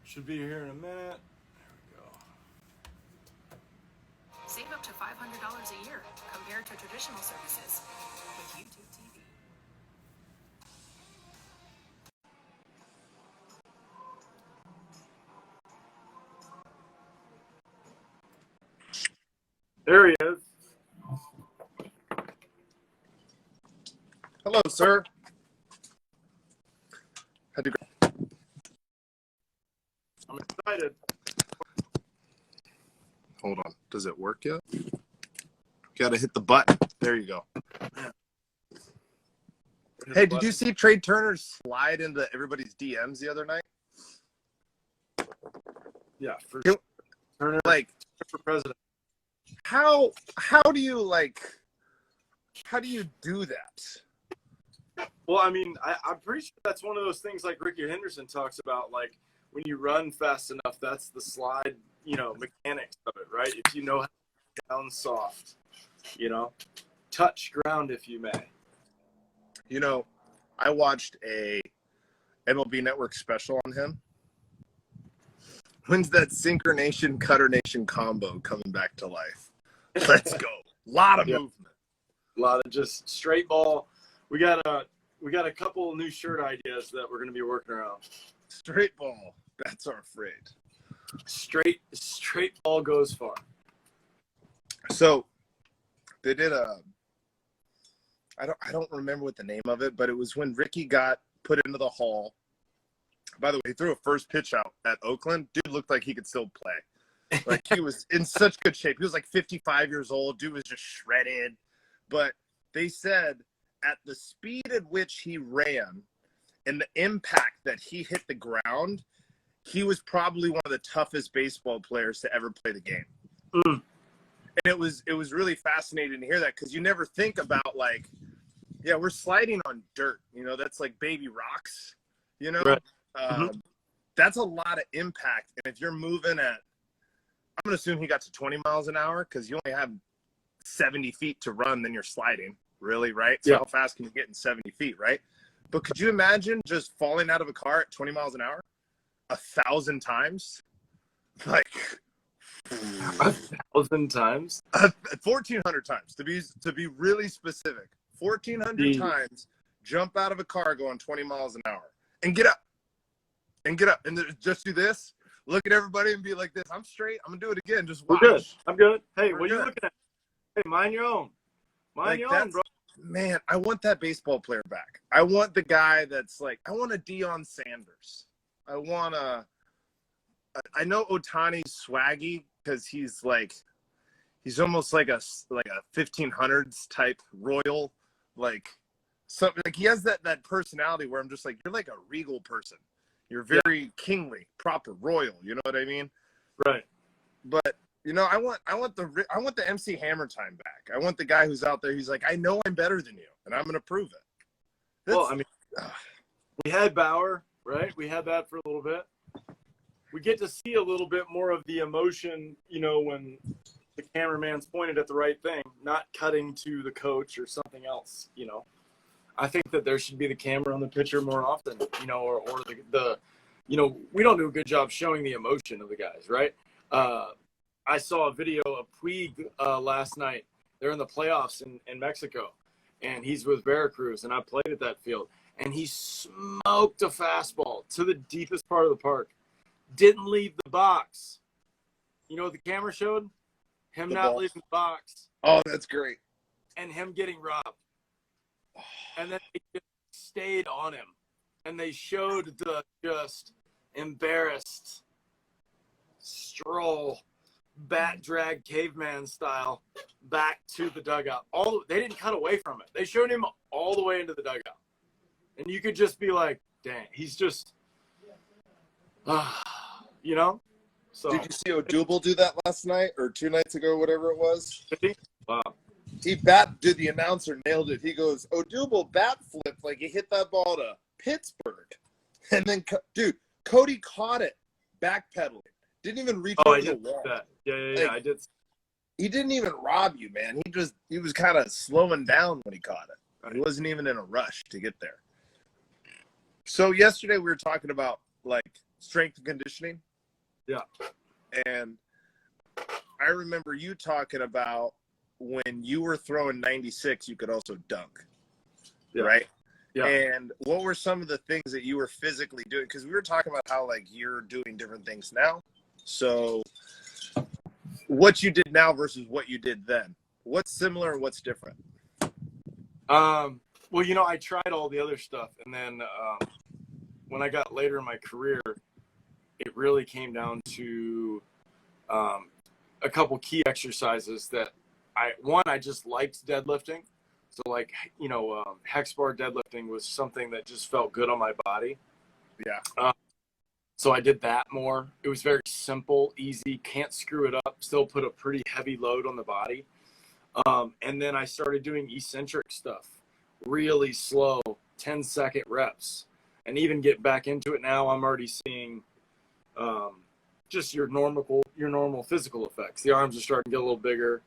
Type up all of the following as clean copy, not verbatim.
Should be here in a minute. There we go. Save up to $500 a year compared to traditional services with YouTube TV. There he is. Hello, sir. I'm excited. Hold on. Does it work yet? Got to hit the button. There you go. Hey, did you see Trey Turner slide into everybody's DMs the other night? Yeah, for sure. Turner, like, for president. How do you do that? Well, I mean, I'm pretty sure that's one of those things like Ricky Henderson talks about, like when you run fast enough, that's the slide, mechanics of it, right? If you know how to down soft, touch ground if you may. I watched a MLB Network special on him. When's that synchronation Cutternation combo coming back to life? Let's go. A lot of movement. A lot of just straight ball. We got a couple of new shirt ideas that we're going to be working around. Straight ball. That's our freight. Straight ball goes far. So they did I don't remember what the name of it, but it was when Ricky got put into the hall. By the way, he threw a first pitch out at Oakland. Dude looked like he could still play. Like, he was in such good shape. He was like 55 years old. Dude was just shredded. But they said at the speed at which he ran and the impact that he hit the ground, he was probably one of the toughest baseball players to ever play the game. And it was really fascinating to hear that, because you never think about, like, yeah, we're sliding on dirt. That's like baby rocks, Right. That's a lot of impact. And if you're moving at, I'm going to assume he got to 20 miles an hour, because you only have 70 feet to run, then you're sliding, really, right? So yeah. How fast can you get in 70 feet, right? But could you imagine just falling out of a car at 20 miles an hour 1,000 times? Like 1,000 times? 1,400 times, to be really specific. 1,400 times jump out of a car going 20 miles an hour and get up. And just do this. Look at everybody and be like this. I'm straight. I'm going to do it again. Just watch. We're good. I'm good. Hey, We're what are you good. looking at? Hey, mind your own. Mind your own, bro. Man, I want that baseball player back. I want the guy that's like, I want a Deion Sanders. I know Ohtani's swaggy, because he's almost like a 1500s type royal, like something, like he has that personality where I'm just like, you're like a regal person. You're very kingly, proper, royal. You know what I mean? Right. But I want the MC Hammer time back. I want the guy who's out there. He's like, I know I'm better than you, and I'm going to prove it. Well, I mean, we had Bauer, right? We had that for a little bit. We get to see a little bit more of the emotion, when the cameraman's pointed at the right thing, not cutting to the coach or something else. I think that there should be the camera on the pitcher more often, or the we don't do a good job showing the emotion of the guys, right? I saw a video of Puig last night. They're in the playoffs in Mexico, and he's with Veracruz, and I played at that field, and he smoked a fastball to the deepest part of the park. Didn't leave the box. You know what the camera showed? Him not leaving the box. Oh, that's great. And him getting robbed. And then they just stayed on him. And they showed the just embarrassed stroll, bat drag caveman style, back to the dugout. They didn't cut away from it. They showed him all the way into the dugout. And you could just be like, dang, he's just, So, did you see Odubel do that last night or 2 nights ago, whatever it was? Wow. Did the announcer nailed it. He goes, Odubel bat flipped like he hit that ball to Pittsburgh. And then, dude, Cody caught it backpedaling. Didn't even reach over the wall. That. Yeah, I did. He didn't even rob you, man. He was kind of slowing down when he caught it. He wasn't even in a rush to get there. So yesterday we were talking about like strength and conditioning. Yeah. And I remember you talking about when you were throwing 96, you could also dunk. Yeah. Right? Yeah. And what were some of the things that you were physically doing? Because we were talking about how, like, you're doing different things now. So what you did now versus what you did then. What's similar and what's different? Well, you know, I tried all the other stuff. And then when I got later in my career, it really came down to a couple key exercises that I just liked deadlifting. So, like, you know, hex bar deadlifting was something that just felt good on my body. Yeah. So I did that more. It was very simple, easy, can't screw it up, still put a pretty heavy load on the body. And then I started doing eccentric stuff, really slow, 10-second reps. And even get back into it now, I'm already seeing just your normal physical effects. The arms are starting to get a little bigger.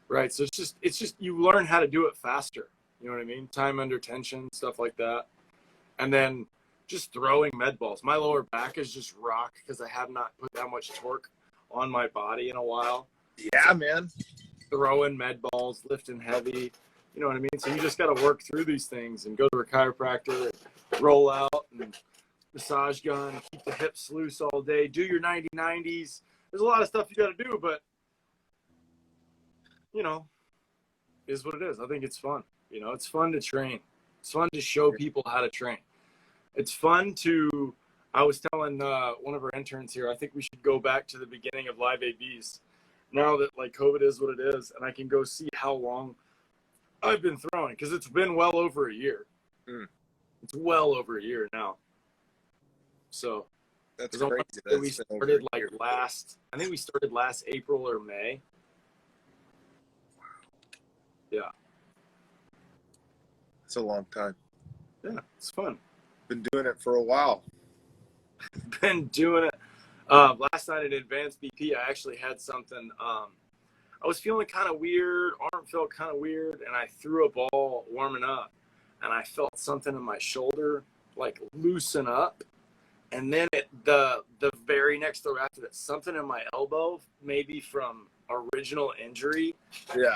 Right. So it's just you learn how to do it faster. You know what I mean? Time under tension, stuff like that. And then just throwing med balls. My lower back is just rocked because I have not put that much torque on my body in a while. Yeah, man. Throwing med balls, lifting heavy. You know what I mean? So you just got to work through these things and go to a chiropractor and roll out and massage gun, keep the hips loose all day, do your 90-90s. There's a lot of stuff you got to do, but you know, is what it is. I think it's fun. You know, it's fun to train. It's fun to show people how to train. It's fun to, I was telling one of our interns here, I think we should go back to the beginning of live ABs now that like COVID is what it is. And I can go see how long I've been throwing because it's been well over a year. It's well over a year now. So that's crazy. We started like I think we started last April or May. Yeah. It's a long time. Yeah, it's fun. Been doing it for a while. Been doing it. Last night at Advanced BP, I actually had something. I was feeling kind of weird. Arm felt kind of weird, and I threw a ball warming up, and I felt something in my shoulder like loosen up. And then the very next throw after that, something in my elbow, maybe from original injury,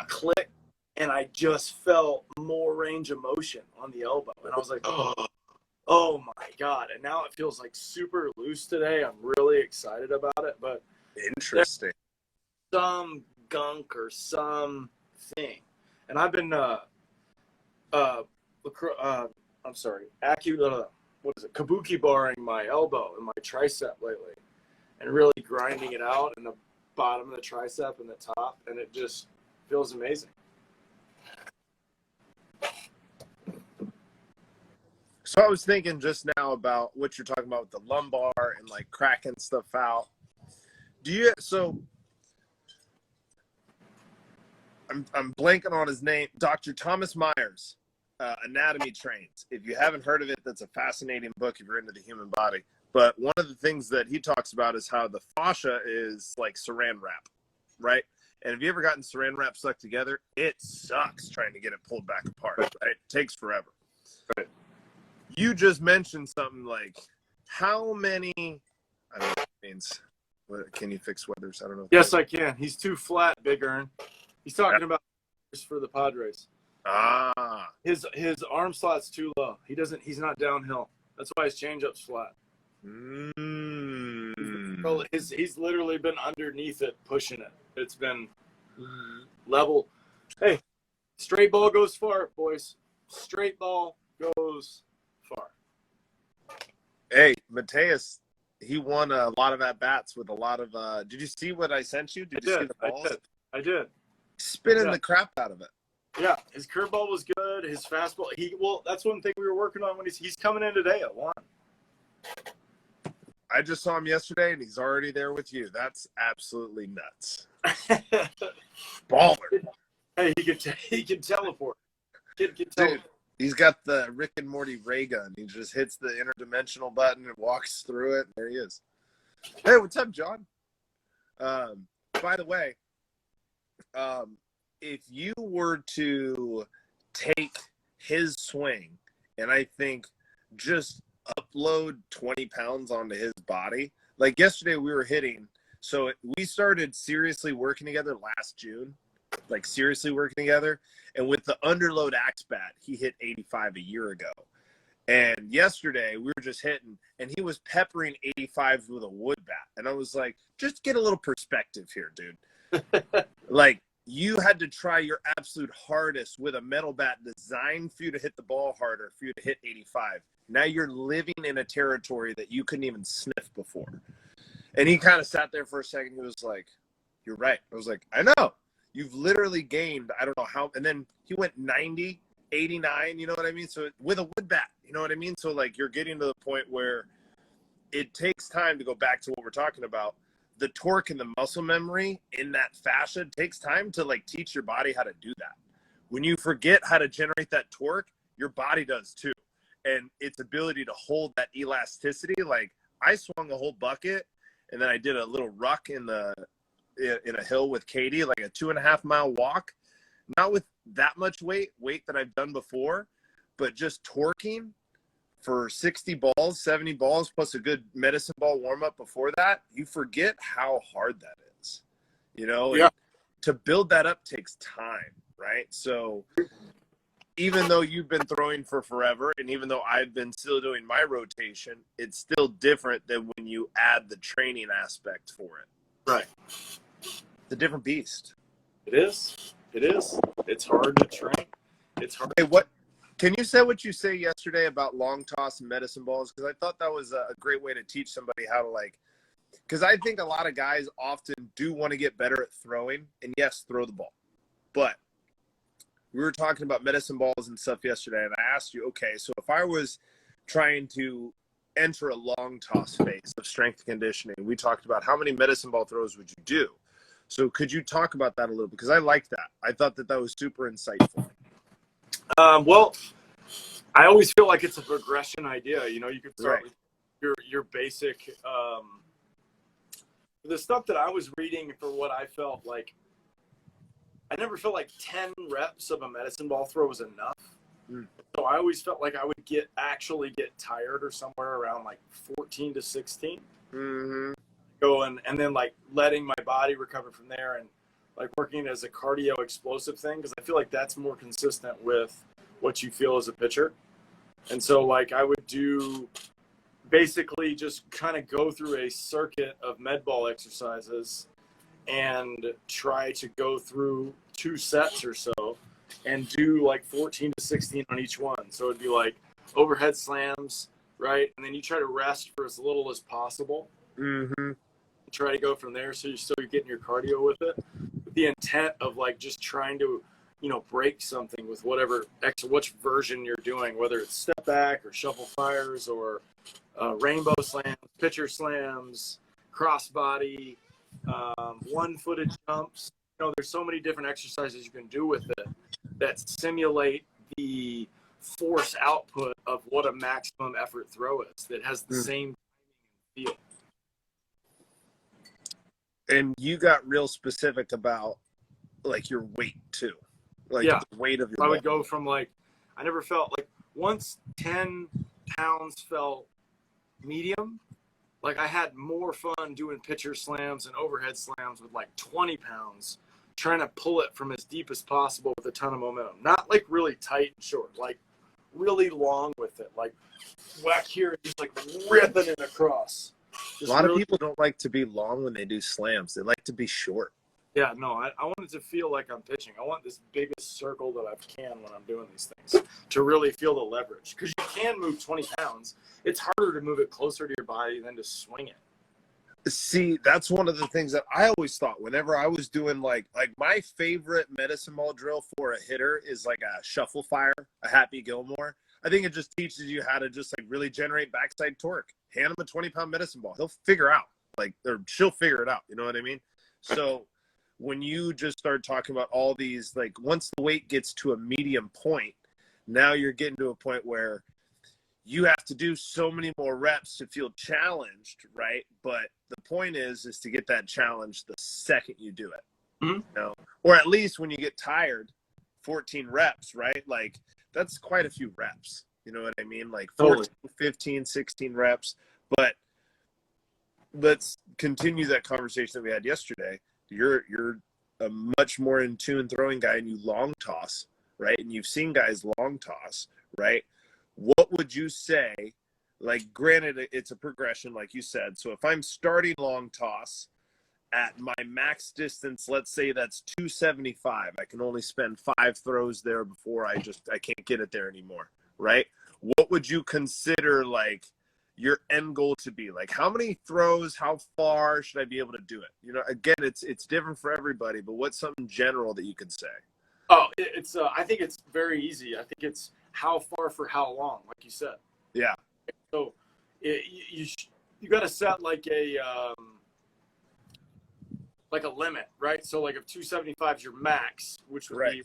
clicked. And I just felt more range of motion on the elbow. And I was like, oh my God. And now it feels like super loose today. I'm really excited about it. But interesting. Some gunk or some thing. And I've been, kabuki barring my elbow and my tricep lately. And really grinding it out in the bottom of the tricep and the top. And it just feels amazing. So I was thinking just now about what you're talking about with the lumbar and like cracking stuff out. I'm blanking on his name. Dr. Thomas Myers, Anatomy Trains. If you haven't heard of it, that's a fascinating book if you're into the human body. But one of the things that he talks about is how the fascia is like saran wrap, right? And have you ever gotten saran wrap stuck together? It sucks trying to get it pulled back apart, right? It takes forever. Right. You just mentioned something like how many, I don't know what it means. Can you fix weathers? I don't know. Yes, I can. He's too flat, Big Earn. He's talking about for the Padres. His arm slot's too low. He's not downhill. That's why his changeup's flat. He's literally been underneath it, pushing it. It's been level. Hey, straight ball goes far, boys. Straight ball goes far. Hey, Mateus, he won a lot of at-bats with a lot of did you see what I sent you? Did you see the balls? I did. Spinning the crap out of it. Yeah, his curveball was good. His fastball, that's one thing we were working on when he's coming in today at 1. I just saw him yesterday, and he's already there with you. That's absolutely nuts. Baller. Hey, he can teleport. Kid can teleport. Dude, he's got the Rick and Morty ray gun. He just hits the interdimensional button and walks through it. And there he is. Hey, what's up, John? By the way, if you were to take his swing and I think just upload 20 pounds onto his body. Like yesterday we were hitting. So we started seriously working together last June, like seriously working together. And with the underload axe bat, he hit 85 a year ago. And yesterday we were just hitting, and he was peppering 85s with a wood bat. And I was like, just get a little perspective here, dude. Like, you had to try your absolute hardest with a metal bat designed for you to hit the ball harder, for you to hit 85. Now you're living in a territory that you couldn't even sniff before. And he kind of sat there for a second. He was like, you're right. I was like, I know. You've literally gained, I don't know how. And then he went 90, 89, you know what I mean? So with a wood bat, you know what I mean? So like you're getting to the point where it takes time to go back to what we're talking about. The torque and the muscle memory in that fascia takes time to like teach your body how to do that. When you forget how to generate that torque, your body does too. And its ability to hold that elasticity, like I swung a whole bucket and then I did a little ruck in a hill with Katie, like a 2.5 mile walk, not with that much weight that I've done before, but just torquing for 60 balls, 70 balls, plus a good medicine ball warm up before that. You forget how hard that is, you know, yeah. And to build that up takes time. Right. So even though you've been throwing for forever, and even though I've been still doing my rotation, it's still different than when you add the training aspect for it. Right. It's a different beast. It is. It is. It's hard to train. It's hard. Hey, what can you say what you say yesterday about long toss and medicine balls? Because I thought that was a great way to teach somebody how to like, because I think a lot of guys often do want to get better at throwing, and yes, throw the ball. But we were talking about medicine balls and stuff yesterday, and I asked you, okay, so if I was trying to enter a long toss phase of strength conditioning, we talked about how many medicine ball throws would you do? So could you talk about that a little? Because I liked that. I thought that was super insightful. Well, I always feel like it's a progression idea. You know, you could start Right. with your basic, the stuff that I was reading for what I felt like. I never felt like 10 reps of a medicine ball throw was enough. So I always felt like I would actually get tired or somewhere around like 14 to 16. Mm-hmm. Going and then like letting my body recover from there and like working as a cardio explosive thing, because I feel like that's more consistent with what you feel as a pitcher. And so like I would do basically just kind of go through a circuit of med ball exercises and try to go through 2 sets or so and do like 14 to 16 on each one. So it'd be like overhead slams, right? And then you try to rest for as little as possible. Mm-hmm. Try to go from there, so you're getting your cardio with it, with the intent of like just trying to, you know, break something with whatever which version you're doing, whether it's step back or shuffle fires or rainbow slams, pitcher slams, crossbody, one-footed jumps. You know, there's so many different exercises you can do with it that simulate the force output of what a maximum effort throw is, that has the same feel. And you got real specific about like your weight too, like the weight of your I would ball. go from like, I never felt like once 10 pounds felt medium, like I had more fun doing pitcher slams and overhead slams with like 20 pounds, trying to pull it from as deep as possible with a ton of momentum. Not like really tight and short, like really long with it, like whack here and just like ripping it across. Just a lot of people don't like to be long when they do slams. They like to be short. Yeah, no, I want it to feel like I'm pitching. I want this biggest circle that I can when I'm doing these things to really feel the leverage. Because you can move 20 pounds. It's harder to move it closer to your body than to swing it. See, that's one of the things that I always thought whenever I was doing like my favorite medicine ball drill for a hitter is like a shuffle fire, a Happy Gilmore. I think it just teaches you how to just like really generate backside torque. Hand him a 20-pound medicine ball. He'll figure out or she'll figure it out. You know what I mean? So when you just start talking about all these, like once the weight gets to a medium point, now you're getting to a point where you have to do so many more reps to feel challenged, right? But the point is to get that challenge the second you do it, Mm-hmm. you know? Or at least when you get tired, 14 reps, right? Like that's quite a few reps, You know what I mean? Like Totally. 14, 15, 16 reps. But let's continue that conversation that we had yesterday. You're a much more in tune throwing guy, and you long toss, right? And you've seen guys long toss, right? What would you say? Like, granted, it's a progression, like you said. So if I'm starting long toss at my max distance, let's say that's 275, I can only spend 5 throws there before I can't get it there anymore, right? What would you consider like your end goal to be? Like, how many throws, how far should I be able to do it? You know, again, it's different for everybody, but what's something general that you could say? Oh, it's I think it's very easy. I think it's how far for how long, like you said. Yeah. So you got to set like a limit, right? So like if 275 is your max, which would be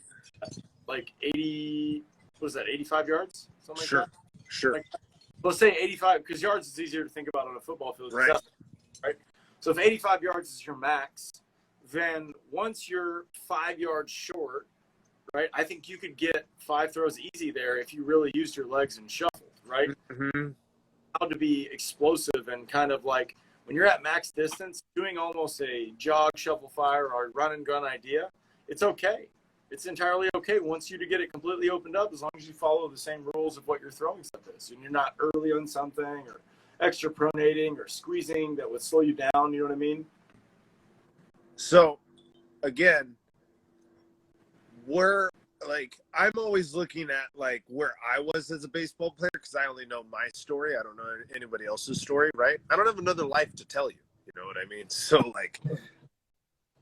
like 80, what is that, 85 yards? Something like that? Sure. Like, let's say 85, because yards is easier to think about on a football field. Right. Right. So if 85 yards is your max, then once you're 5 yards short, right, I think you could get 5 throws easy there if you really used your legs and shuffled, right? Mm-hmm. How to be explosive and kind of like when you're at max distance, doing almost a jog, shuffle, fire, or run and gun idea, it's okay. It's entirely okay once you to get it completely opened up, as long as you follow the same rules of what your throwing stuff is. And you're not early on something or extra pronating or squeezing that would slow you down. You know what I mean? So, again, I'm always looking at like where I was as a baseball player, because I only know my story. I don't know anybody else's story, right? I don't have another life to tell you. You know what I mean? So like,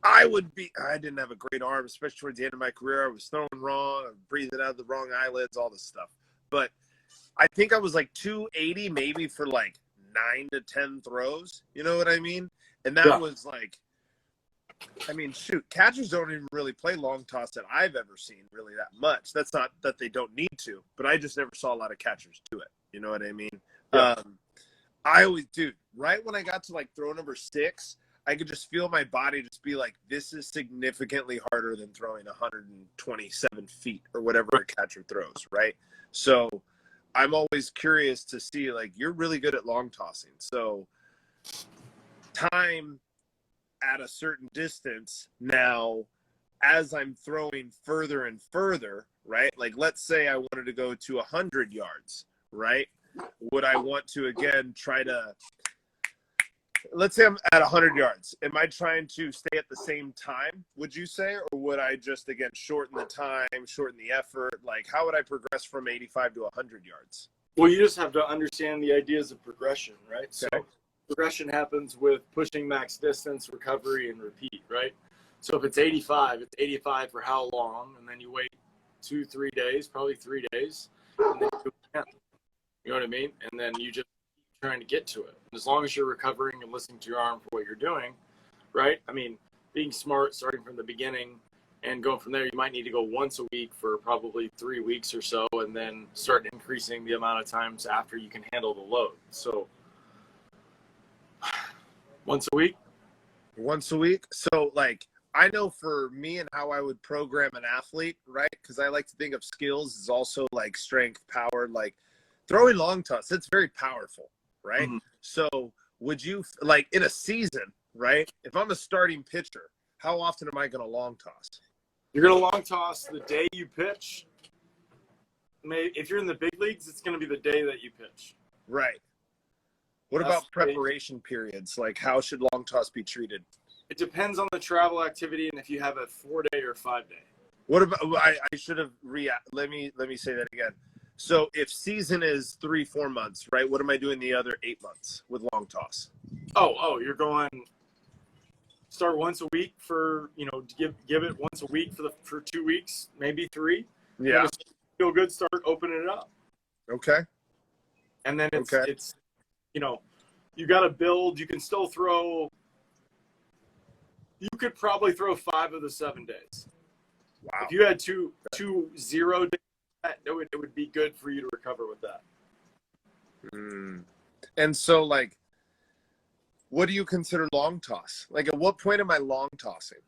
I didn't have a great arm, especially towards the end of my career. I was throwing wrong, breathing out of the wrong eyelids, all this stuff. But I think I was like 280 maybe for like 9 to 10 throws. You know what I mean? And that was like, I mean, shoot, catchers don't even really play long toss that I've ever seen really that much. That's not that they don't need to, but I just never saw a lot of catchers do it. You know what I mean? Yeah. I always, dude, right when I got to like throw number 6, I could just feel my body just be like, this is significantly harder than throwing 127 feet or whatever a catcher throws, right? So I'm always curious to see, like, you're really good at long tossing. So time at a certain distance now, as I'm throwing further and further, right? Like, let's say I wanted to go to 100 yards, right? Would I want to, again, try to, let's say I'm at 100 yards. Am I trying to stay at the same time, would you say? Or would I just, again, shorten the time, shorten the effort? Like, how would I progress from 85 to 100 yards? Well, you just have to understand the ideas of progression, right? Okay. So progression happens with pushing max distance, recovery, and repeat, right? So if it's 85, it's 85 for how long? And then you wait 2-3 days, probably 3 days, and then you do it again. You know what I mean? And then you just keep trying to get to it. And as long as you're recovering and listening to your arm for what you're doing, right? I mean, being smart, starting from the beginning and going from there, you might need to go once a week for probably 3 weeks or so, and then start increasing the amount of times after you can handle the load. So once a week? Once a week. So, like, I know for me and how I would program an athlete, right? Because I like to think of skills as also like strength, power, like throwing long toss. It's very powerful, right? Mm-hmm. So would you, like, in a season, right? If I'm a starting pitcher, how often am I going to long toss? You're going to long toss the day you pitch. If you're in the big leagues, it's going to be the day that you pitch. Right. What about preparation periods? Like, how should long toss be treated? It depends on the travel activity and if you have a 4-day or 5-day. What about, I should have let me say that again. So if season is 3-4 months, right? What am I doing the other 8 months with long toss? Oh, you're going start once a week for, give it once a week for 2 weeks, maybe 3. Yeah. Feel good, start opening it up. Okay. And then it's you got to build. You can still throw. You could probably throw 5 of the 7 days. Wow. If you had two 0 days, it would be good for you to recover with that. And so, like, what do you consider long toss? Like, at what point am I long tossing?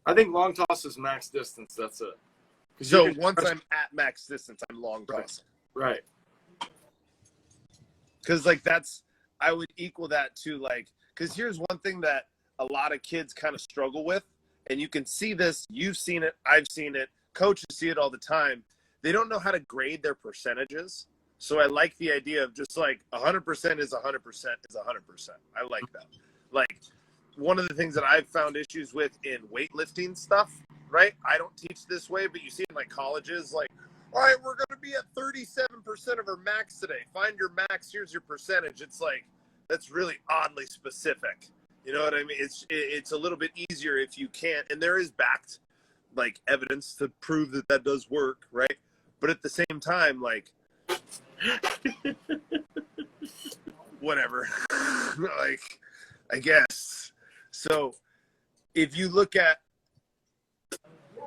I think long toss is max distance. That's it. So once I'm at max distance, I'm long tossing. Right. Because like I would equal that to like, because here's one thing that a lot of kids kind of struggle with, and you can see this, you've seen it, I've seen it, coaches see it all the time. They don't know how to grade their percentages. So I like the idea of just like 100% is 100% is 100%. I like that. Like one of the things that I've found issues with in weightlifting stuff, right? I don't teach this way, but you see in like colleges, like, all right, we're going to be at 37% of our max today. Find your max. Here's your percentage. It's like, that's really oddly specific. You know what I mean? It's a little bit easier if you can't, and there is backed like evidence to prove that that does work, right? But at the same time, like, whatever, like, I guess. So if you look at,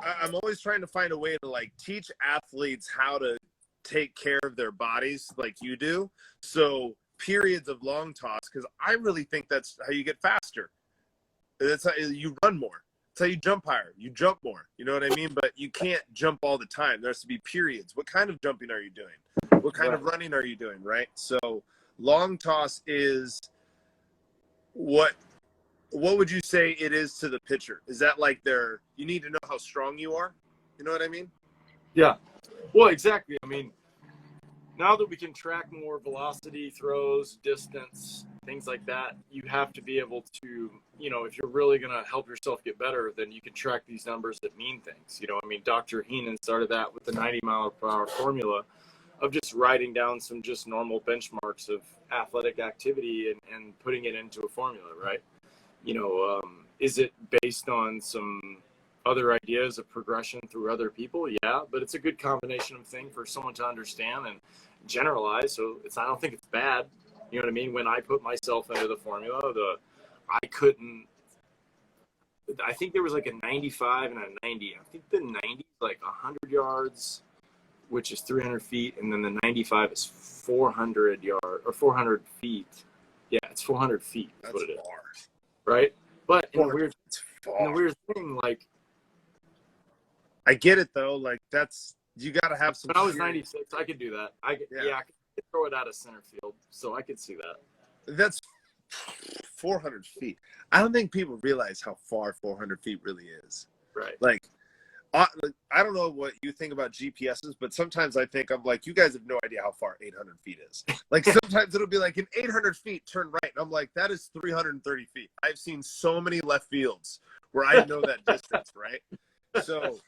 I'm always trying to find a way to like teach athletes how to take care of their bodies like you do. So periods of long toss, because I really think that's how you get faster. That's how you run more. That's how you jump higher. You jump more. You know what I mean? But you can't jump all the time. There has to be periods. What kind of jumping are you doing? What kind of running are you doing, right? So long toss is what would you say it is to the pitcher? Is that like you need to know how strong you are? You know what I mean? Yeah. Well, exactly. I mean, now that we can track more velocity, throws, distance, things like that, you have to be able to, if you're really going to help yourself get better, then you can track these numbers that mean things. I mean, Dr. Heenan started that with the 90-mile-per-hour formula of just writing down some just normal benchmarks of athletic activity and putting it into a formula, right? Is it based on some other ideas of progression through other people? Yeah, but it's a good combination of things for someone to understand and generalize. So I don't think it's bad. You know what I mean? When I put myself into the formula, I think there was like a 95 and a 90. I think the 90 is like 100 yards, which is 300 feet. And then the 95 is 400 yards or 400 feet. Yeah, it's 400 feet. That's what it is. Right? But in the weird thing, like, I get it though. Like you got to have some. When I was 96, I could do that. I could throw it out of center field, so I could see that. That's 400 feet. I don't think people realize how far 400 feet really is. Right. Like, I don't know what you think about GPSs, but sometimes I think I'm like, you guys have no idea how far 800 feet is. Like sometimes it'll be like in 800 feet, turn right. And I'm like, that is 330 feet. I've seen so many left fields where I know that distance, right? So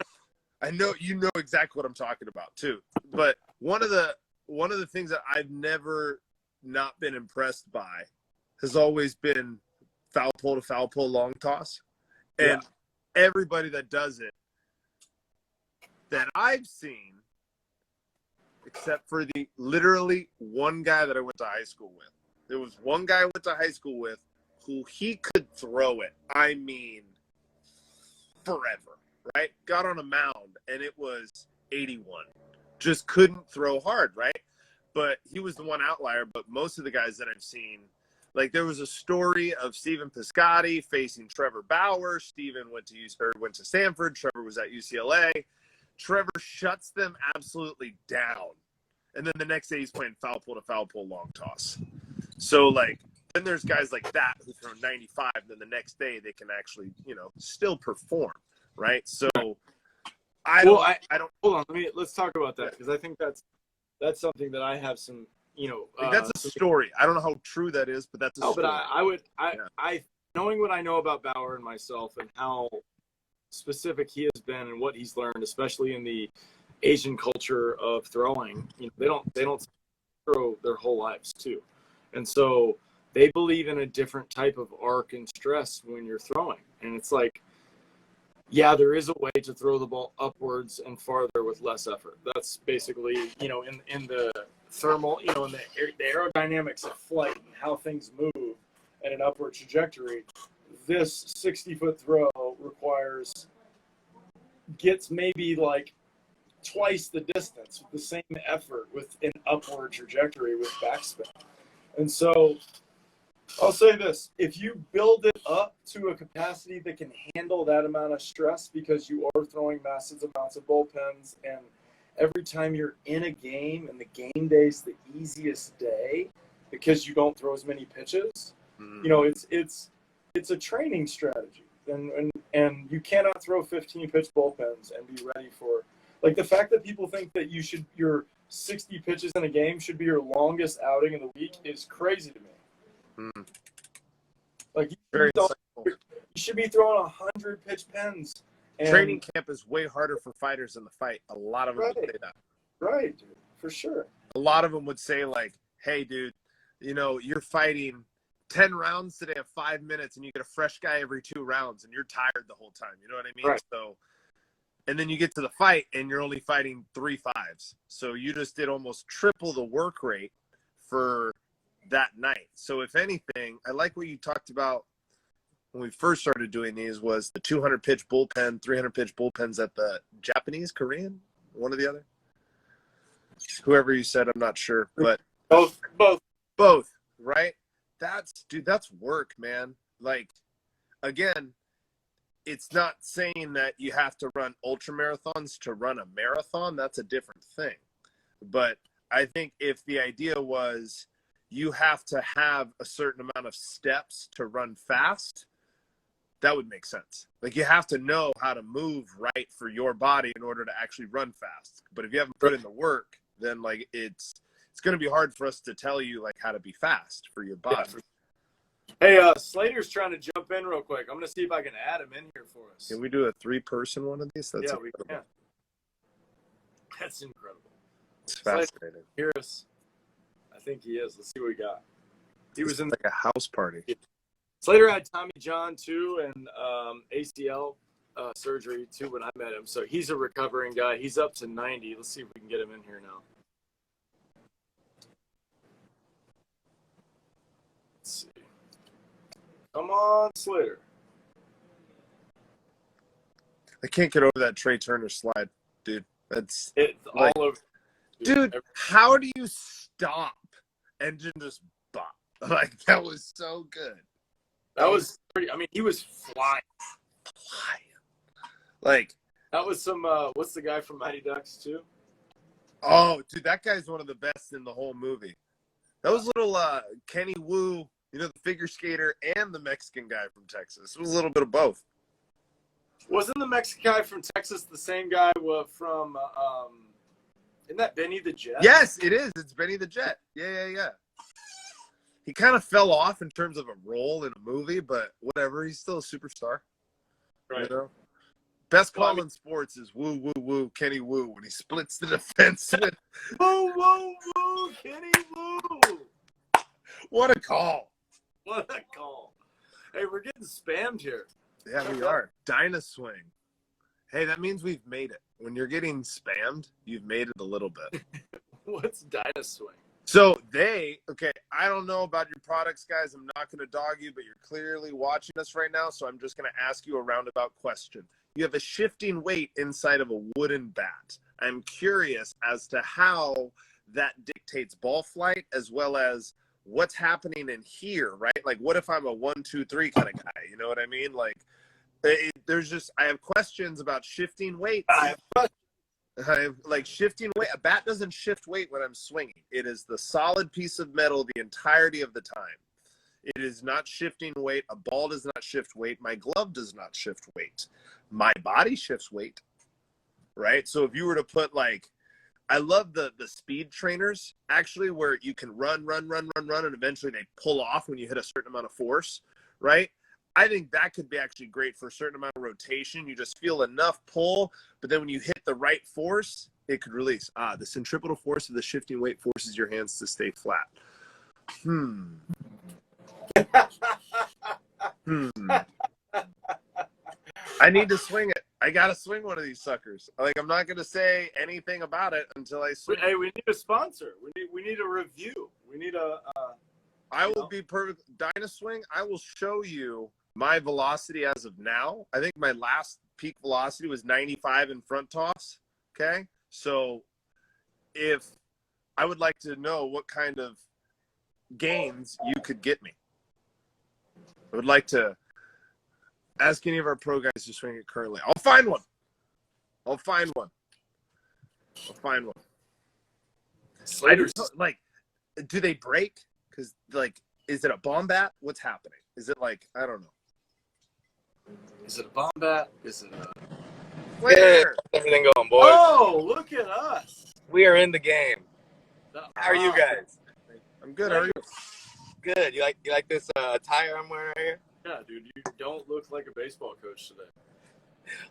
I know you know exactly what I'm talking about too. But one of the things that I've never not been impressed by has always been foul pole to foul pole long toss. And everybody that does it that I've seen, except for the literally one guy that I went to high school with. There was one guy I went to high school with who he could throw it. I mean, forever, right? Got on a mound and it was 81. Just couldn't throw hard, right? But he was the one outlier. But most of the guys that I've seen, like there was a story of Stephen Piscotty facing Trevor Bauer. Stephen went to Stanford. Trevor was at UCLA. Trevor shuts them absolutely down. And then the next day he's playing foul pole to foul pole long toss. So like then there's guys like that who throw 95, and then the next day they can actually, still perform, right? So I don't hold on, let's talk about that, because I think that's something that I have some, that's a story. I don't know how true that is, but that's a story. But I knowing what I know about Bauer and myself and how specific he has been and what he's learned, especially in the Asian culture of throwing, they don't throw their whole lives too. And so they believe in a different type of arc and stress when you're throwing. And it's like, yeah, there is a way to throw the ball upwards and farther with less effort. That's basically, in the thermal, in the aerodynamics of flight and how things move at an upward trajectory. This 60-foot throw gets maybe like twice the distance with the same effort with an upward trajectory with backspin. And so I'll say this, if you build it up to a capacity that can handle that amount of stress, because you are throwing massive amounts of bullpens, and every time you're in a game and the game day is the easiest day, because you don't throw as many pitches. You know, it's a training strategy, and you cannot throw 15 pitch bullpens and be ready for, like, the fact that people think that your 60 pitches in a game should be your longest outing of the week is crazy to me. Like, you should be throwing 100 pitch pens. And training camp is way harder for fighters than the fight. A lot of them would say that. Right, dude, for sure. A lot of them would say, like, hey, dude, you know, you're fighting 10 rounds today of 5 minutes, and you get a fresh guy every 2 rounds, and you're tired the whole time. You know what I mean? Right. So, and then you get to the fight, and you're only fighting 3 5s. So you just did almost triple the work rate for that night. So if anything, I like what you talked about when we first started doing these was the 200 pitch bullpen, 300 pitch bullpens at the Japanese, Korean, one or the other. Whoever you said, I'm not sure, but both, right? That's work, man. Like, again, it's not saying that you have to run ultra marathons to run a marathon. That's a different thing. But I think if the idea was you have to have a certain amount of steps to run fast, that would make sense. Like, you have to know how to move right for your body in order to actually run fast. But if you haven't put in the work, then, like, it's going to be hard for us to tell you, like, how to be fast for your body. Yeah. Hey, Slater's trying to jump in real quick. I'm going to see if I can add him in here for us. Can we do a 3-person one of these? That's yeah, incredible. we can. That's incredible. It's fascinating. Slater, hear us. I think he is. Let's see what we got. He was in like a house party. Slater had Tommy John too, and ACL surgery too when I met him. So he's a recovering guy. He's up to 90. Let's see if we can get him in here now. Let's see. Come on, Slater. I can't get over that Trey Turner slide, dude. It's all over. Dude, how do you stop and just bop? Like, that was so good. That was pretty. I mean, he was flying. Like, that was some. What's the guy from Mighty Ducks too? Oh, dude, that guy's one of the best in the whole movie. That was little Kenny Wu, you know, the figure skater, and the Mexican guy from Texas. It was a little bit of both. Wasn't the Mexican guy from Texas the same guy from? Isn't that Benny the Jet? Yes, it is. It's Benny the Jet. Yeah. He kind of fell off in terms of a role in a movie, but whatever. He's still a superstar. Right. You know? Best call in sports is woo, woo, woo, Kenny Wu, when he splits the defense with woo, woo, woo, Kenny Wu. What a call. What a call. Hey, we're getting spammed here. Yeah, we are. Dynaswing. Hey, that means we've made it. When you're getting spammed, you've made it a little bit. What's Dynaswing? So I don't know about your products, guys. I'm not going to dog you, but you're clearly watching us right now, so I'm just going to ask you a roundabout question. You have a shifting weight inside of a wooden bat. I'm curious as to how that dictates ball flight as well as what's happening in here, right? Like, what if I'm a 1, 2, 3 kind of guy? You know what I mean? Like, I have questions about shifting weights. I have like shifting weight. A bat doesn't shift weight when I'm swinging. It is the solid piece of metal the entirety of the time. It is not shifting weight. A ball does not shift weight. My glove does not shift weight. My body shifts weight, right? So if you were to put, like, I love the speed trainers, actually, where you can run, and eventually they pull off when you hit a certain amount of force, right? I think that could be actually great for a certain amount of rotation. You just feel enough pull, but then when you hit the right force, it could release. The centripetal force of the shifting weight forces your hands to stay flat. I need to swing it. I got to swing one of these suckers. Like, I'm not going to say anything about it until I swing. Hey, we need a sponsor. We need a review. We need a I will be perfect. Dynaswing, I will show you my velocity as of now. I think my last peak velocity was 95 in front toss. Okay? So if I would like to know what kind of gains you could get me. I would like to ask any of our pro guys to swing it currently. I'll find one. I just, like, do they break? Because, like, is it a bomb bat? What's happening? Is it like, I don't know. Is it a bomb bat? Is it a... Where? Everything going, boys. Oh, look at us. We are in the game. How are you guys? I'm good. How are you? Good. You like this attire I'm wearing right here? Yeah, dude, you don't look like a baseball coach today.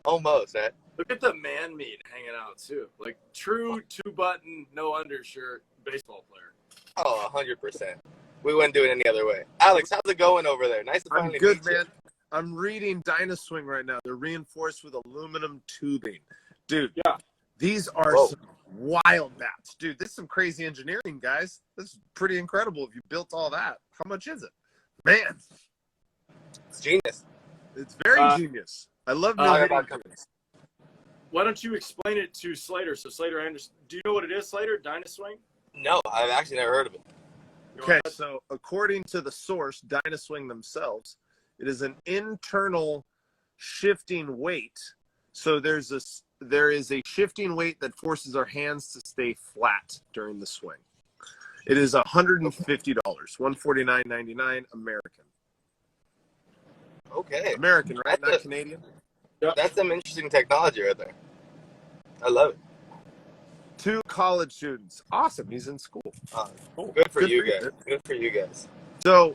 Almost, right? Look at the man meat hanging out, too. Like, true two-button, no undershirt baseball player. Oh, 100%. We wouldn't do it any other way. Alex, how's it going over there? Nice to I'm finally good, meet you. man. I'm reading Dynaswing right now. They're reinforced with aluminum tubing. Dude, Yeah. These are Whoa. some wild bats. Dude, this is some crazy engineering, guys. This is pretty incredible if you built all that. How much is it? Man, It's genius. it's very genius. I love no hitting things. Why don't you explain it to Slater? So, Slater, do you know what it is, Slater? Dynaswing? No, I've actually never heard of it. Okay, so according to the source, Dynaswing themselves, it is an internal shifting weight. So there is a shifting weight that forces our hands to stay flat during the swing. It is $150, $149.99 American. Okay. American, right? That's Not Canadian. That's some interesting technology right there. I love it. 2 college students. Awesome. He's in school. Cool. Good for you dude. guys. Good for you guys. So,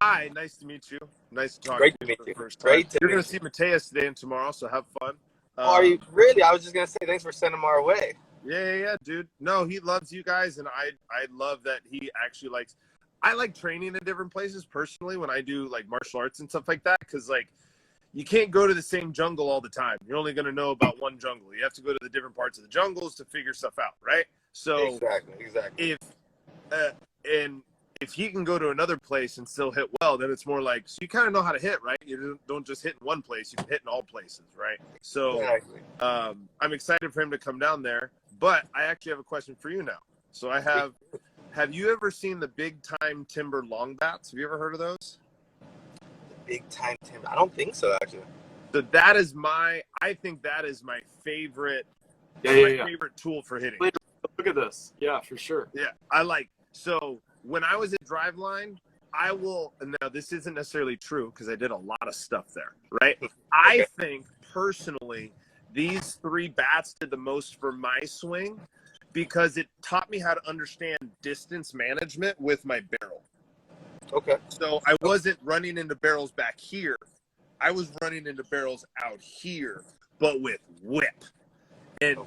nice to meet you. Nice to talk Great to to you meet for the you. first time. Great to You're meet going to see Mateus today and tomorrow, so have fun. Oh, are you really? I was just gonna say thanks for sending him our way. Yeah, dude. No, he loves you guys, and I love that he actually likes. I like training in different places personally when I do like martial arts and stuff like that, because like you can't go to the same jungle all the time. You're only going to know about one jungle. You have to go to the different parts of the jungles to figure stuff out, right? So Exactly. If he can go to another place and still hit well, then it's more like, so you kind of know how to hit, right? You don't just hit in one place, you can hit in all places, right? So Exactly. I'm excited for him to come down there, but I actually have a question for you now. So have you ever seen the big time timber long bats? Have you ever heard of those? Big time timber. I don't think so, actually. So I think that is my favorite, favorite tool for hitting. Look at this. Yeah, for sure. Yeah, so when I was at Driveline, now this isn't necessarily true because I did a lot of stuff there, right? I think personally, these 3 bats did the most for my swing because it taught me how to understand distance management with my barrel. Okay. So I wasn't running into barrels back here. I was running into barrels out here, but with whip. And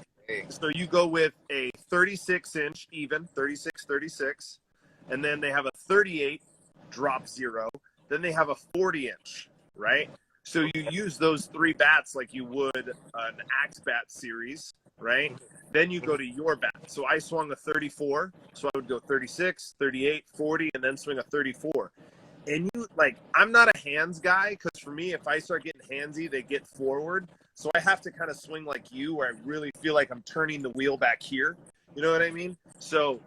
so you go with a 36-inch even, 36, and then they have a 38 drop 0. Then they have a 40-inch, right? So you use those 3 bats like you would an axe bat series, right? Then you go to your bat. So I swung a 34, so I would go 36, 38, 40, and then swing a 34. And I'm not a hands guy because for me, if I start getting handsy, they get forward. So I have to kind of swing like you where I really feel like I'm turning the wheel back here. You know what I mean? So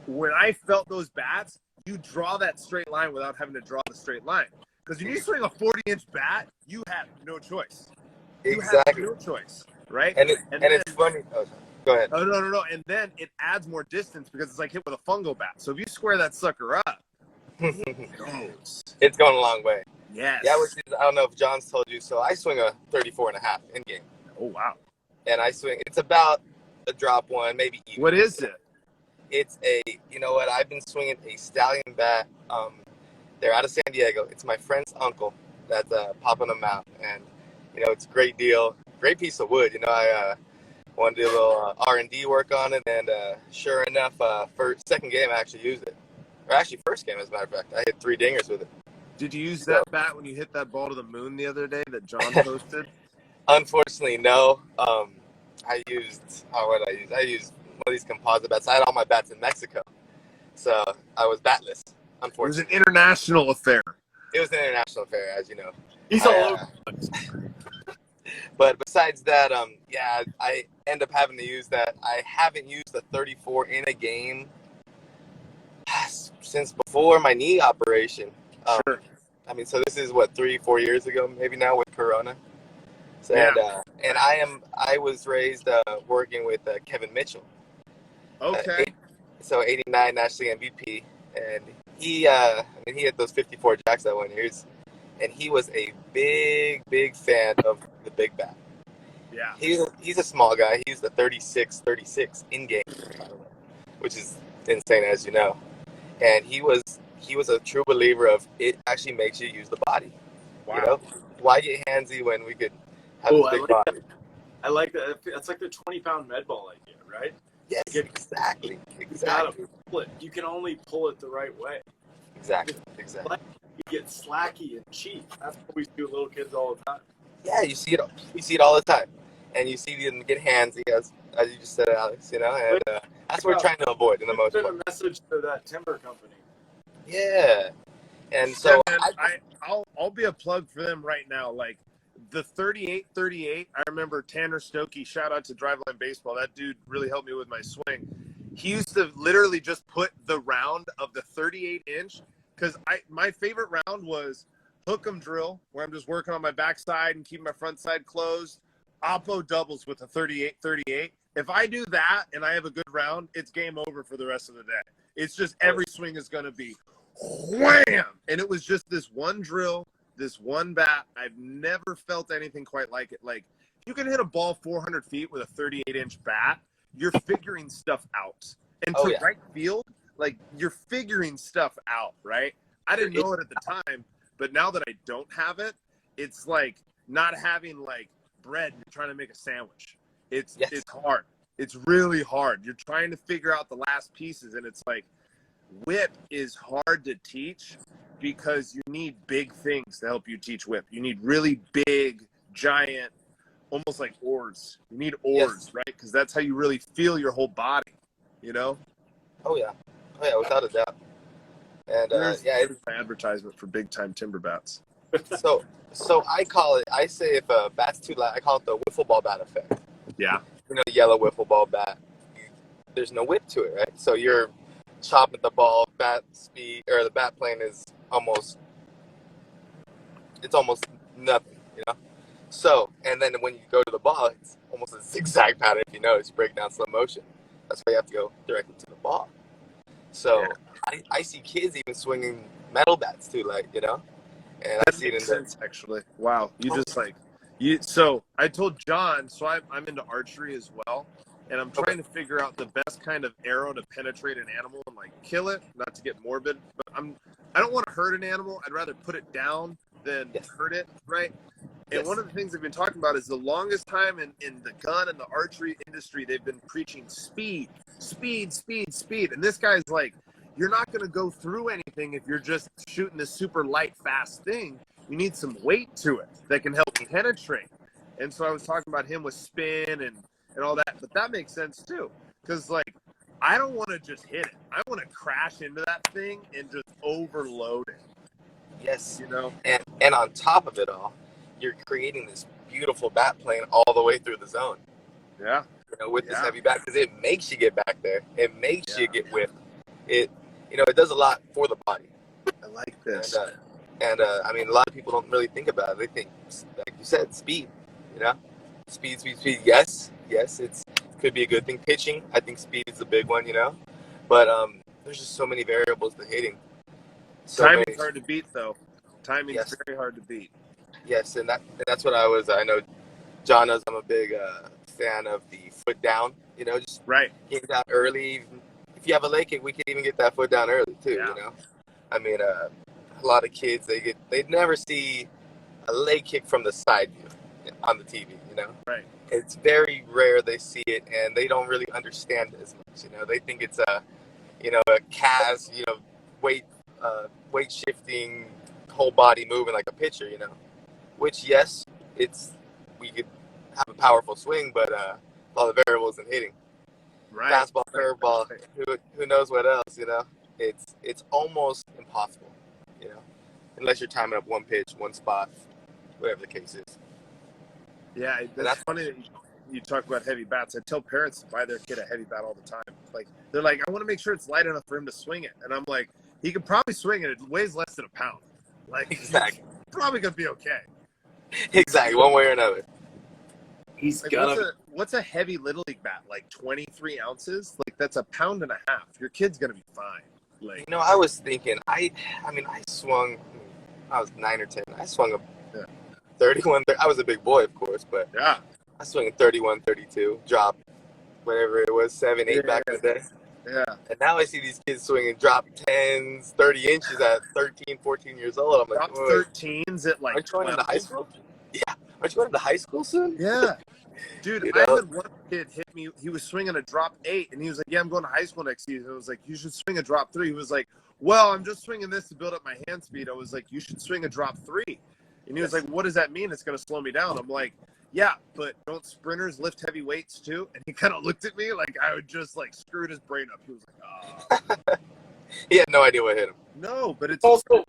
when I felt those bats, you draw that straight line without having to draw the straight line. Because when you swing a 40-inch bat, you have no choice. You have no choice, right? And it's funny. Oh, go ahead. Oh, no. And then it adds more distance because it's like hit with a fungo bat. So if you square that sucker up, it's going a long way. Yes. Yeah, I don't know if John's told you. So I swing a 34.5 in game. Oh, wow. And I swing. It's about a drop 1, maybe even. What is it? It's you know what? I've been swinging a Stallion bat. They're out of San Diego. It's my friend's uncle that's popping them out. And, it's a great deal. Great piece of wood. I wanted to do a little R&D work on it. And sure enough, for second game, I actually used it. Or actually, first game, as a matter of fact. I hit 3 dingers with it. Did you use that bat when you hit that ball to the moon the other day that John posted? Unfortunately, no. I used one of these composite bats. I had all my bats in Mexico. So I was batless, unfortunately. It was an international affair. It was an international affair, as you know. He's all over. But besides that, I end up having to use that. I haven't used the 34 in a game since before my knee operation. Sure. So this is 3-4 years ago, maybe now with Corona. So, yeah. And I was raised working with Kevin Mitchell. Okay. So 89 national MVP, and he had those 54 jacks that 1 year, and he was a big fan of the big bat. Yeah. He's a small guy. He's the 36 in game, which is insane, as you know. And he was a true believer of it actually makes you use the body. Wow. You know, why get handsy when we could have Oh, this I big like body? that. I like that. That's like the 20-pound med ball idea, right? Yes, You exactly. gotta pull it. You can only pull it the right way. Exactly. You get slacky and cheap. That's what we do with little kids all the time. Yeah, you see it. You see it all the time, and you see them get handsy, as you just said, Alex. You know, and that's what we're trying to avoid in the most Send part. a message to that timber company. Yeah, and so Yeah, man, I'll be a plug for them right now. Like the 38-38, I remember Tanner Stokey, shout out to Driveline Baseball. That dude really helped me with my swing. He used to literally just put the round of the 38-inch, because my favorite round was hook 'em drill, where I'm just working on my backside and keeping my front side closed. Oppo doubles with a 38-38. If I do that and I have a good round, it's game over for the rest of the day. It's just every swing is going to be wham! And it was just this one drill, this one bat. I've never felt anything quite like it. Like, you can hit a ball 400 feet with a 38-inch bat, you're figuring stuff out. And to right field, like, you're figuring stuff out, right? I didn't know it at the time, but now that I don't have it, it's like not having, like, bread, you're trying to make a sandwich. It's hard. It's really hard. You're trying to figure out the last pieces, and it's like, whip is hard to teach because you need big things to help you teach whip. You need really big, giant, almost like oars. You need oars, right? Because that's how you really feel your whole body, you know? Oh yeah, without a doubt. And There's my advertisement for big time timber bats. So I call it. I say if a bat's too loud, I call it the wiffle ball bat effect. Yeah. You know, the yellow wiffle ball bat. There's no whip to it, right? So you're chopping the ball, bat speed, or the bat plane is almost nothing, you know? So, and then when you go to the ball, it's almost a zigzag pattern, if you notice, you break down slow motion. That's why you have to go directly to the ball. So I see kids even swinging metal bats too, like, you know? And that I see it in sense, actually. Wow. So I told John, so I'm into archery as well. And I'm trying to figure out the best kind of arrow to penetrate an animal and, like, kill it, not to get morbid, but I don't want to hurt an animal. I'd rather put it down than hurt it, right? And one of the things they've been talking about is the longest time in the gun and the archery industry, they've been preaching speed. And this guy's like, you're not going to go through anything if you're just shooting this super light, fast thing. You need some weight to it that can help penetrate. And so I was talking about him with spin and all that, but that makes sense too, because, like, I don't want to just hit it. I want to crash into that thing and just overload it. Yes. You know? And on top of it all, you're creating this beautiful bat plane all the way through the zone. Yeah. You know, with this heavy bat, because it makes you get back there. It makes you get whipped. It does a lot for the body. I like this. And I mean, a lot of people don't really think about it. They think, like you said, speed, you know? Speed. Yes, it could be a good thing. Pitching, I think speed is a big one, you know? But there's just so many variables to hitting. Timing's hard to beat, though. Timing's very hard to beat. Yes, and that's what I know John knows I'm a big fan of the foot down, you know, just getting down early. If you have a leg kick, we can even get that foot down early, too, you know? I mean, a lot of kids, they never see a leg kick from the side view on the TV, you know? Right. It's very rare they see it, and they don't really understand it as much, you know? They think it's a cast, you know, weight shifting, whole body moving like a pitcher, you know? Which, yes, we could have a powerful swing, but all the variables in hitting. Right. Fastball, curveball, who knows what else, you know? It's almost impossible, you know? Unless you're timing up one pitch, one spot, whatever the case is. Yeah, that's funny that you talk about heavy bats. I tell parents to buy their kid a heavy bat all the time. Like, they're like, I want to make sure it's light enough for him to swing it. And I'm like, he could probably swing it. It weighs less than a pound. Like, exactly. Probably going to be okay. Exactly, one way or another. He's like, what's a heavy Little League bat? Like 23 ounces? Like, that's a pound and a half. Your kid's going to be fine. Like, You know, I was thinking, I mean, I swung, I was 9 or 10. I swung a 31, I was a big boy, of course, but yeah. I swung a 31, 32, drop, whatever it was, 7, 8 back in the day. Yeah. And now I see these kids swinging drop 10s, 30 inches at 13, 14 years old. I'm like, Drop 13s at like aren't you going into high 12. school? Yeah. Aren't you going into high school soon? Yeah. Dude, You I know? had one kid hit me. He was swinging a drop 8, and he was like, yeah, I'm going to high school next season. I was like, you should swing a drop 3. He was like, well, I'm just swinging this to build up my hand speed. I was like, you should swing a drop 3. And he was like, what does that mean? It's going to slow me down. I'm like, yeah, but don't sprinters lift heavy weights too? And he kind of looked at me like I would just like screwed his brain up. He was like, oh. He had no idea what hit him. No, but it's Also,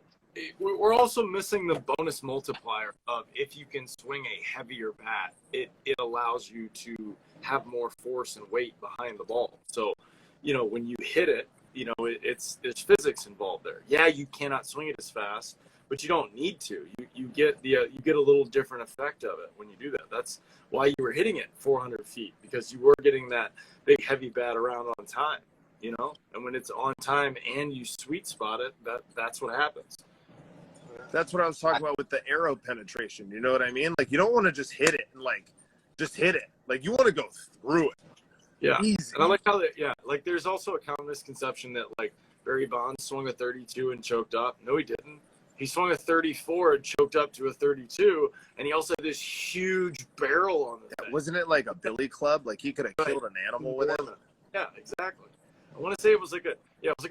we're also missing the bonus multiplier of if you can swing a heavier bat, it allows you to have more force and weight behind the ball. So, you know, when you hit it, you know, there's physics involved there. Yeah, you cannot swing it as fast, but you don't need to. You get you get a little different effect of it when you do that. That's why you were hitting it 400 feet, because you were getting that big heavy bat around on time, you know. And when it's on time and you sweet spot it, that's what happens. That's what I was talking about with the arrow penetration. You know what I mean? Like, you don't want to just hit it and like just hit it. Like, you want to go through it. Yeah. Easy. And I like how like there's also a common misconception that like Barry Bonds swung a 32 and choked up. No, he didn't. He swung a 34 and choked up to a 32, and he also had this huge barrel on the thing. Wasn't it like a billy club? Like, he could have killed an animal with it. Yeah, exactly. I want to say it was like a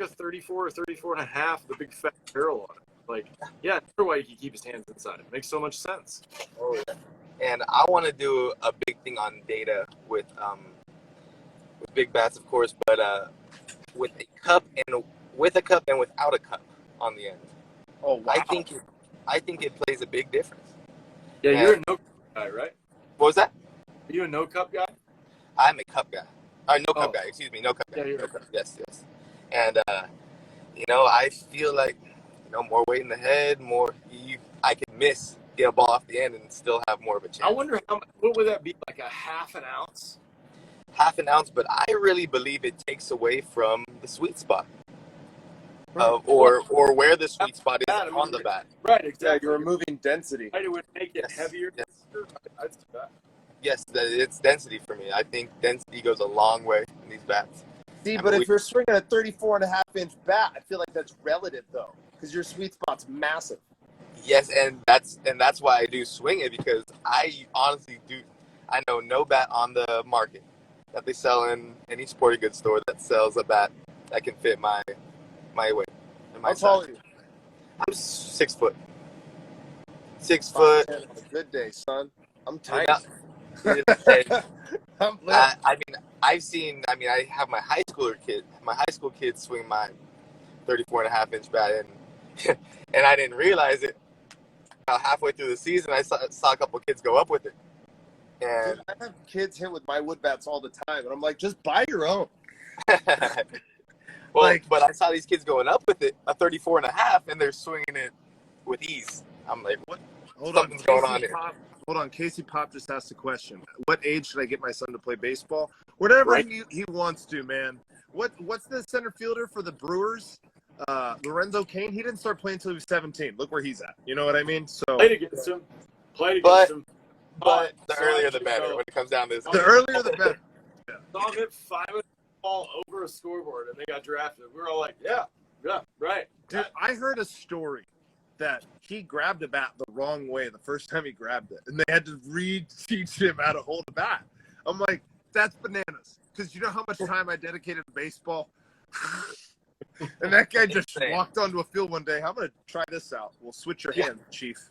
34 or 34 and a half, the big fat barrel on it. Like, yeah, that's why he could keep his hands inside. It makes so much sense. Oh, yeah. And I want to do a big thing on data with big bats, of course, but with a cup and without a cup on the end. Oh, wow. I think it plays a big difference. Yeah, you're a no cup guy, right? What was that? Are you a no cup guy? I'm a cup guy. No cup guy. Excuse me, no cup guy. Yeah, you're no a cup. Yes. And you know, I feel like, you know, more weight in the head, I can get a ball off the end and still have more of a chance. I wonder what would that be, like a half an ounce? Half an ounce, but I really believe it takes away from the sweet spot. Or where the sweet spot is on the bat. Right, exactly. Yeah, you're removing density. Right, it would make it heavier. Yes. I'd see that. Yes, it's density for me. I think density goes a long way in these bats. See, but if you're swinging a 34.5-inch bat, I feel like that's relative, though, because your sweet spot's massive. Yes, and that's why I do swing it, because I honestly do. I know no bat on the market that they sell in any sporting goods store that sells a bat that can fit my weight. And my How tall size. are you? I'm 6 foot. 6 foot. 5'10" on a good day, son. I'm tight. I'm lit. I mean, I have my high school kids swing my 34.5-inch bat, and I didn't realize it. Halfway through the season, I saw a couple kids go up with it. And Dude, I have kids hit with my wood bats all the time, and I'm like, just buy your own. well, but I saw these kids going up with it, a 34.5, and they're swinging it with ease. I'm like, what? Something's going on here. Hold on, Casey Pop just asked a question. What age should I get my son to play baseball? Whatever he wants to, man. What's the center fielder for the Brewers? Lorenzo Cain. He didn't start playing until he was 17. Look where he's at. You know what I mean? So Played against him. But the earlier the better when it comes down to this. The earlier the better. Yeah. Saw him hit 5 ball over a scoreboard, and they got drafted. We were all like, yeah, right. Dude, I heard a story that he grabbed a bat the wrong way the first time he grabbed it, and they had to re-teach him how to hold a bat. I'm like, that's bananas. Because you know how much time I dedicated to baseball? And that guy just walked onto a field one day. I'm going to try this out. We'll switch your hand, Chief.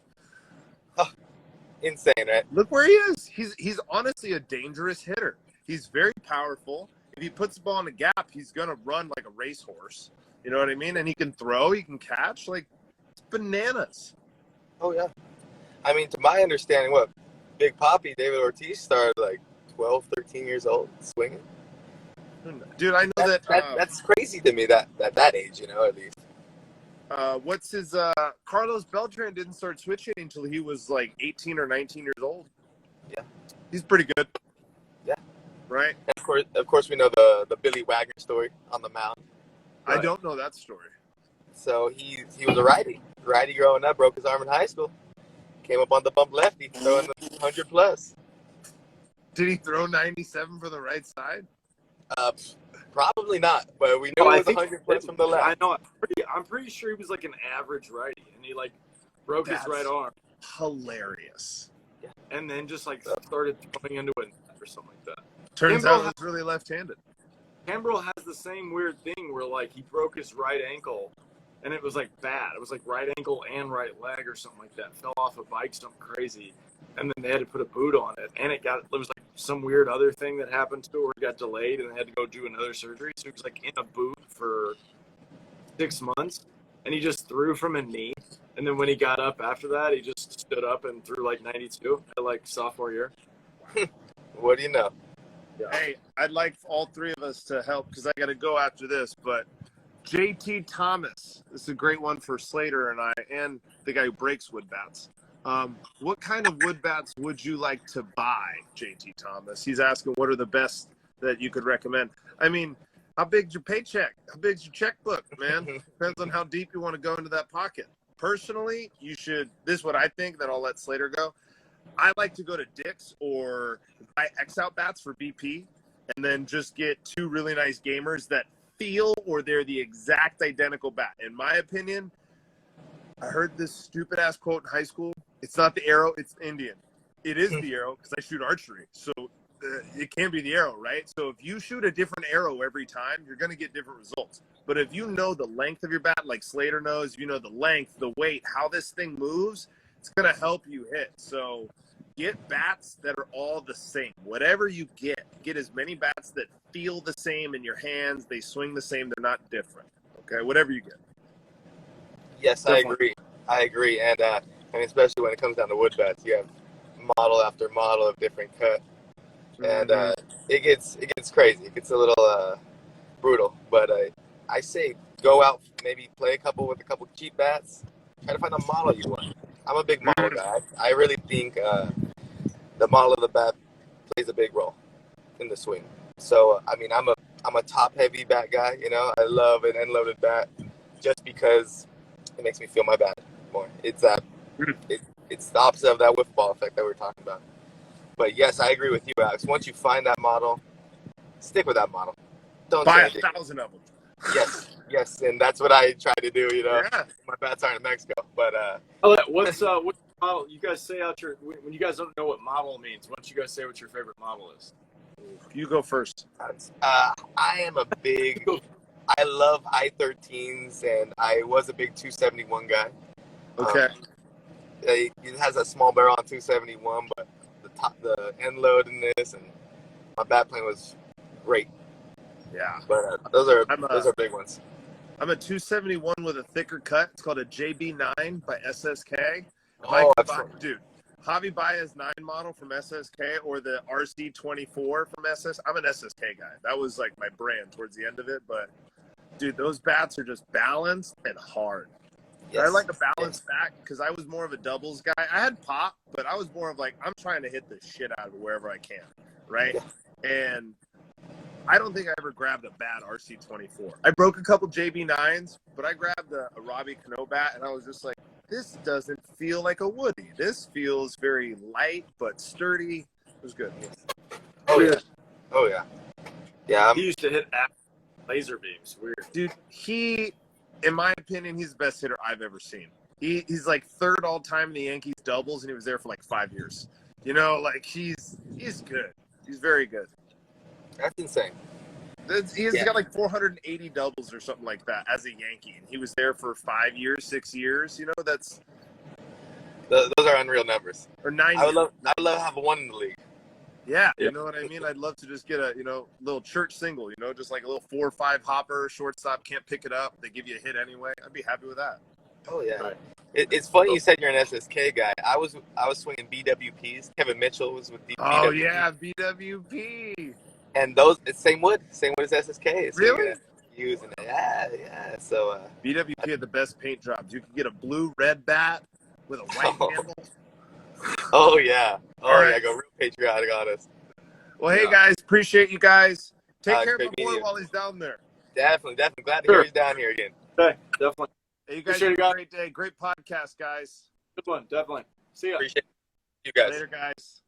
Insane, right? Look where he is. He's honestly a dangerous hitter. He's very powerful. If he puts the ball in the gap, he's going to run like a racehorse. You know what I mean? And he can throw. He can catch. Like, it's bananas. Oh, yeah. I mean, to my understanding, Big Papi, David Ortiz, started like 12, 13 years old swinging. Dude, I know that's crazy to me that age, you know, at least. What's his Carlos Beltran didn't start switch hitting until he was like 18 or 19 years old. Yeah. He's pretty good. Yeah. Right? And of course we know the Billy Wagner story on the mound. I don't know that story. So he was a righty growing up, broke his arm in high school, came up on the bump lefty, throwing the 100 plus. Did he throw 97 for the right side? Probably not, but we knew it was 100 plus from the left. I know. I'm pretty sure he was like an average righty, and he like broke his right arm. Hilarious. Yeah. And then just like started throwing into it or something like that. Turns out it's really left-handed. Kimbrel has the same weird thing where like he broke his right ankle, and it was like bad. It was like right ankle and right leg or something like that. Fell off a bike, something crazy, and then they had to put a boot on it, and it was like some weird other thing that happened to it where it got delayed, and they had to go do another surgery. So he was like in a boot for 6 months, and he just threw from a knee. And then when he got up after that, he just stood up and threw like 92 at like sophomore year. What do you know? Yeah. Hey, I'd like all three of us to help because I got to go after this. But JT Thomas, this is a great one for Slater and I, and the guy who breaks wood bats. What kind of wood bats would you like to buy, JT Thomas? He's asking what are the best that you could recommend. I mean, how big's your paycheck? How big's your checkbook, man? Depends on how deep you want to go into that pocket. Personally, you should, this is what I think, then I'll let Slater go. I like to go to Dick's or buy X-Out bats for BP and then just get two really nice gamers that feel or they're the exact identical bat. In my opinion, I heard this stupid-ass quote in high school. It's not the arrow, it's Indian. It is the arrow because I shoot archery. So it can be the arrow, right? So if you shoot a different arrow every time, you're going to get different results. But if you know the length of your bat, like Slater knows, you know the length, the weight, how this thing moves, it's going to help you hit. So get bats that are all the same. Whatever you get as many bats that feel the same in your hands. They swing the same. They're not different. Okay, whatever you get. Yes, definitely. I agree. And I mean, especially when it comes down to wood bats, you have model after model of different cut. And it gets crazy. It gets a little brutal. But I say go out, maybe play a couple with a couple cheap bats. Try to find the model you want. I'm a big model guy. I really think the model of the bat plays a big role in the swing. So I mean, I'm a top heavy bat guy. You know, I love an end loaded bat just because it makes me feel my bat more. It's it's the opposite of that wiffle ball effect that we were talking about. But yes, I agree with you, Alex. Once you find that model, stick with that model. Don't buy change 1,000 of them. Yes, and that's what I try to do. You know, my bats aren't in Mexico, but what's model? You guys say out your when you guys don't know what model means. Why don't you guys say what your favorite model is? You go first. I am a big. I love I-13s, and I was a big 271 guy. Okay. It has a small barrel on 271, but the end load in this, and my bat plane was great. Yeah. But those are big ones. I'm a 271 with a thicker cut. It's called a JB9 by SSK. Dude, Javi Baez 9 model from SSK or the RC24 from SS. I'm an SSK guy. That was like my brand towards the end of it. But, dude, those bats are just balanced and hard. Yes. I like a balanced bat because I was more of a doubles guy. I had pop, but I was more of like, I'm trying to hit the shit out of it wherever I can, right? Yeah. And I don't think I ever grabbed a bad RC24. I broke a couple JB9s, but I grabbed a Robbie Cano bat, and I was just like, this doesn't feel like a Woody. This feels very light but sturdy. It was good. Oh, yeah. Yeah. He used to hit laser beams. Weird. Dude, in my opinion, he's the best hitter I've ever seen. He's like third all time in the Yankees doubles, and he was there for like 5 years. You know, like he's good. He's very good. That's insane. He's got like 480 doubles or something like that as a Yankee, and he was there for 5 years, 6 years. You know, those are unreal numbers. Or 9. I would love to have one in the league. Yeah, you know what I mean? I'd love to just get a, little church single, just like a little 4 or 5 hopper, shortstop, can't pick it up. They give you a hit anyway. I'd be happy with that. Oh, yeah. Right. It's funny you said you're an SSK guy. I was swinging BWPs. Kevin Mitchell was with BWP. Oh, yeah, BWP. And those, it's same wood as SSK. So really? Using it. Yeah. So BWP had the best paint jobs. You could get a blue-red bat with a white handle. Oh, yeah. Right. Yeah, go real patriotic on us. Well, hey, guys, appreciate you guys. Take care of my boy while he's down there. Definitely. Glad to Sure. hear he's down here again. Okay, definitely. Hey, you guys Appreciate have it, guys. a great day. Great podcast, guys. Good one, definitely. See ya. Appreciate you guys. Later, guys.